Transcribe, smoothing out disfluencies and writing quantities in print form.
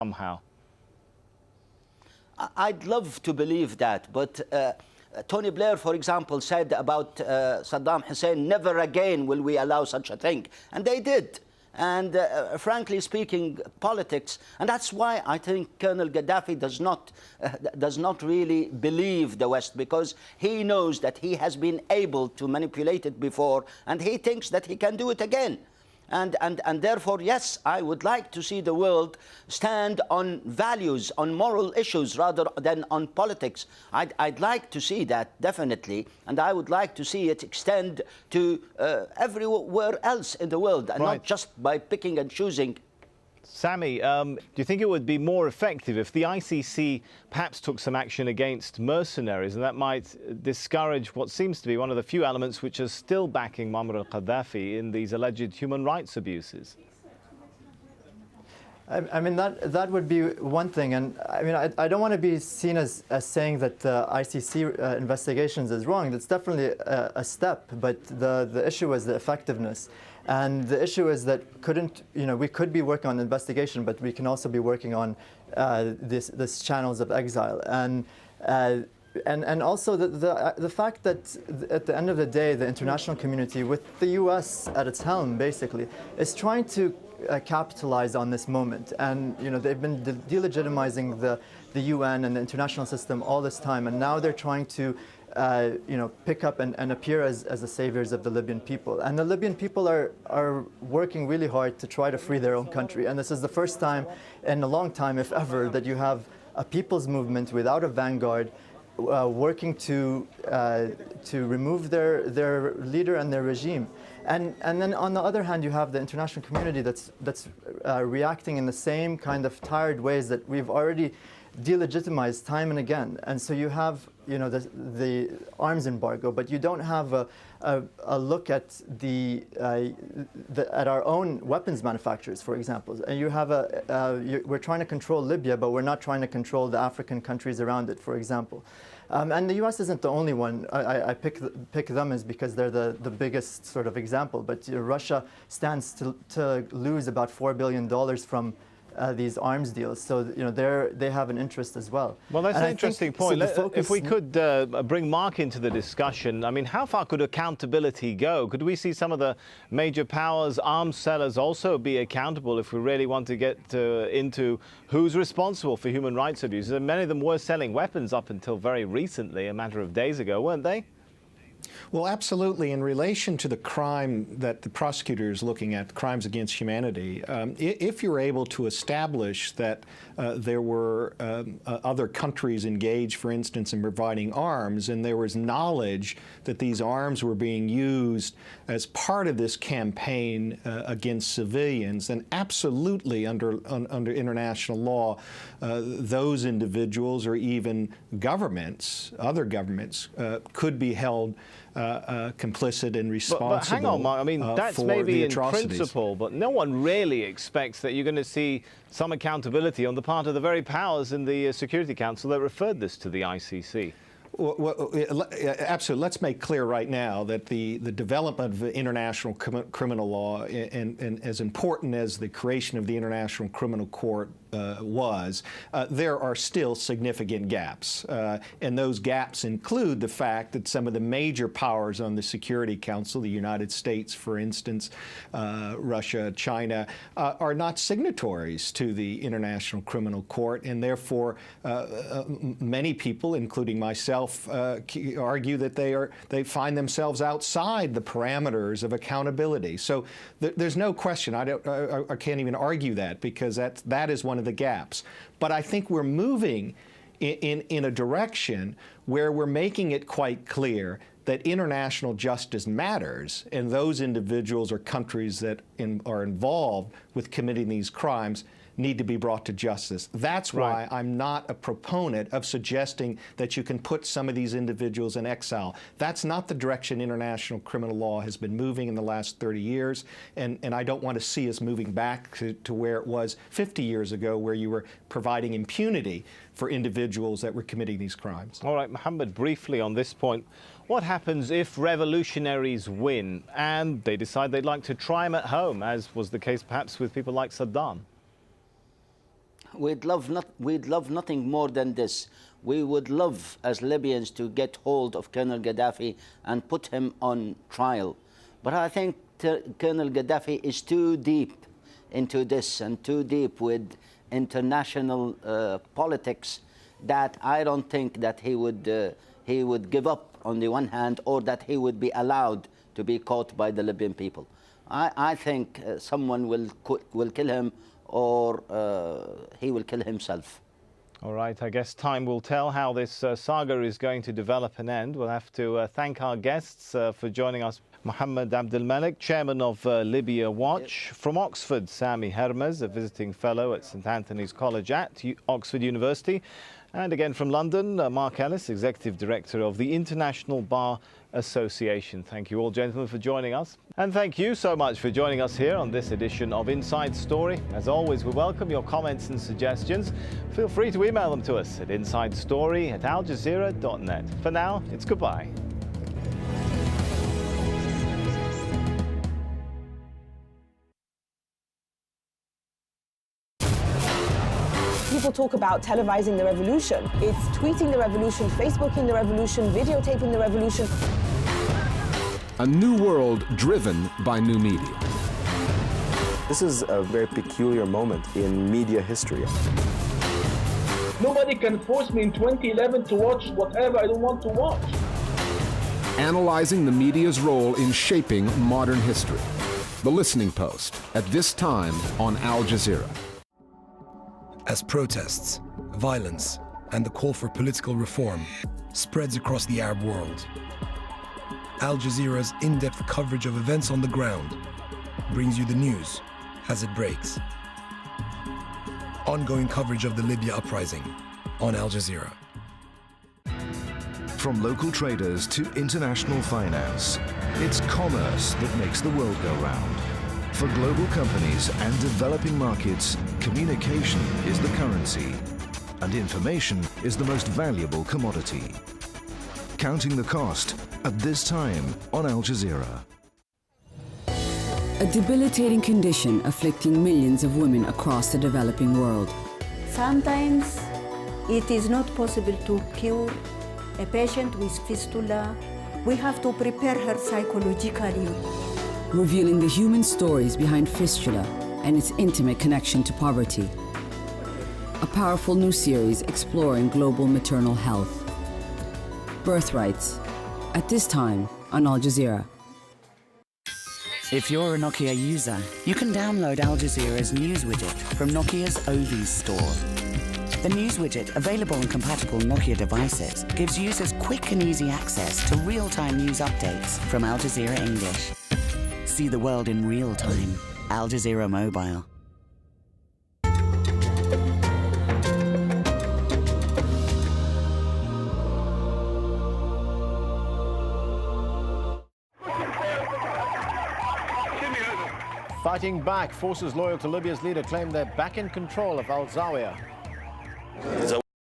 somehow? I'd love to believe that, but Tony Blair, for example, said about Saddam Hussein, never again will we allow such a thing. And they did. And frankly speaking, politics, and that's why I think Colonel Gaddafi does not really believe the West, because he knows that he has been able to manipulate it before, and he thinks that he can do it again. And therefore, yes, I would like to see the world stand on values, on moral issues, rather than on politics. I'd like to see that, definitely, and I would like to see it extend to everywhere else in the world, and not just by picking and choosing. Sami, do you think it would be more effective if the ICC perhaps took some action against mercenaries, and that might discourage what seems to be one of the few elements which are still backing Muammar al-Gaddafi in these alleged human rights abuses? I mean, that would be one thing. And I mean, I don't want to be seen as saying that ICC investigations is wrong. That's definitely a step, but the issue is the effectiveness. And the issue is that we could be working on investigation, but we can also be working on this channels of exile. And also the fact that at the end of the day, the international community, with the US at its helm, basically, is trying to capitalize on this moment. And they've been delegitimizing the UN and the international system all this time, and now they're trying to pick up and appear as the saviors of the Libyan people. And the Libyan people are working really hard to try to free their own country. And this is the first time in a long time, if ever, that you have a people's movement without a vanguard working to remove their leader and their regime. And then on the other hand, you have the international community that's reacting in the same kind of tired ways that we've already delegitimized time and again. And so you have the arms embargo, but you don't have a look at at our own weapons manufacturers, for example. And you have we're trying to control Libya, but we're not trying to control the African countries around it, for example. And the US isn't the only one. I pick them as because they're the biggest sort of example. But Russia stands to lose about $4 billion from these arms deals, so they have an interest as well. Well, that's an interesting point. If we could bring Mark into the discussion, I mean, how far could accountability go? Could we see some of the major powers, arms sellers, also be accountable if we really want to get into who's responsible for human rights abuses? And many of them were selling weapons up until very recently, a matter of days ago, weren't they? Well, absolutely. In relation to the crime that the prosecutor is looking at, crimes against humanity, if you're able to establish that there were other countries engaged, for instance, in providing arms, and there was knowledge that these arms were being used as part of this campaign against civilians, then absolutely under international law, those individuals or even governments, other governments, could be held complicit and responsible. But hang on, Mark. I mean, that's maybe in principle, but no one really expects that you're going to see some accountability on the part of the very powers in the Security Council that referred this to the ICC. Well, absolutely. Let's make clear right now that the development of international criminal law, and as important as the creation of the International Criminal Court was, there are still significant gaps. And those gaps include the fact that some of the major powers on the Security Council, the United States, for instance, Russia, China, are not signatories to the International Criminal Court, and therefore many people, including myself, argue that they find themselves outside the parameters of accountability. So there's no question. I can't even argue that, because that is one of the gaps. But I think we're moving in a direction where we're making it quite clear that international justice matters, and those individuals or countries that are involved with committing these crimes need to be brought to justice. That's why I'm not a proponent of suggesting that you can put some of these individuals in exile. That's not the direction international criminal law has been moving in the last 30 years, and I don't want to see us moving back to where it was 50 years ago, where you were providing impunity for individuals that were committing these crimes. All right, Mohammed, briefly on this point, what happens if revolutionaries win and they decide they'd like to try them at home, as was the case perhaps with people like Saddam? We'd love nothing more than this. We would love, as Libyans, to get hold of Colonel Gaddafi and put him on trial. But I think Colonel Gaddafi is too deep into this and too deep with international politics that I don't think that he would give up on the one hand, or that he would be allowed to be caught by the Libyan people. I think someone will kill him, or he will kill himself. All right, I guess time will tell how this saga is going to develop and end. We'll have to thank our guests for joining us. Mohammed Abdel Malik, Chairman of Libya Watch. From Oxford, Sami Hermes, a visiting fellow at St Anthony's College at Oxford University. And again from London, Mark Ellis, Executive Director of the International Bar Association. Thank you all, gentlemen, for joining us. And thank you so much for joining us here on this edition of Inside Story. As always, we welcome your comments and suggestions. Feel free to email them to us at insidestory@aljazeera.net. For now, it's goodbye. People talk about televising the revolution. It's tweeting the revolution, Facebooking the revolution, videotaping the revolution. A new world driven by new media. This is a very peculiar moment in media history. Nobody can force me in 2011 to watch whatever I don't want to watch. Analyzing the media's role in shaping modern history. The Listening Post, at this time on Al Jazeera. As protests, violence, and the call for political reform spreads across the Arab world, Al Jazeera's in-depth coverage of events on the ground brings you the news as it breaks. Ongoing coverage of the Libya uprising on Al Jazeera. From local traders to international finance, it's commerce that makes the world go round. For global companies and developing markets, communication is the currency, and information is the most valuable commodity. Counting the cost at this time on Al Jazeera. A debilitating condition afflicting millions of women across the developing world. Sometimes it is not possible to cure a patient with fistula. We have to prepare her psychologically. Revealing the human stories behind fistula and its intimate connection to poverty. A powerful new series exploring global maternal health. Birthrights, at this time on Al Jazeera. If you're a Nokia user, you can download Al Jazeera's news widget from Nokia's Ovis store. The news widget, available on compatible Nokia devices, gives users quick and easy access to real-time news updates from Al Jazeera English. See the world in real time. Al Jazeera Mobile. Fighting back, forces loyal to Libya's leader claim they're back in control of Al-Zawiya.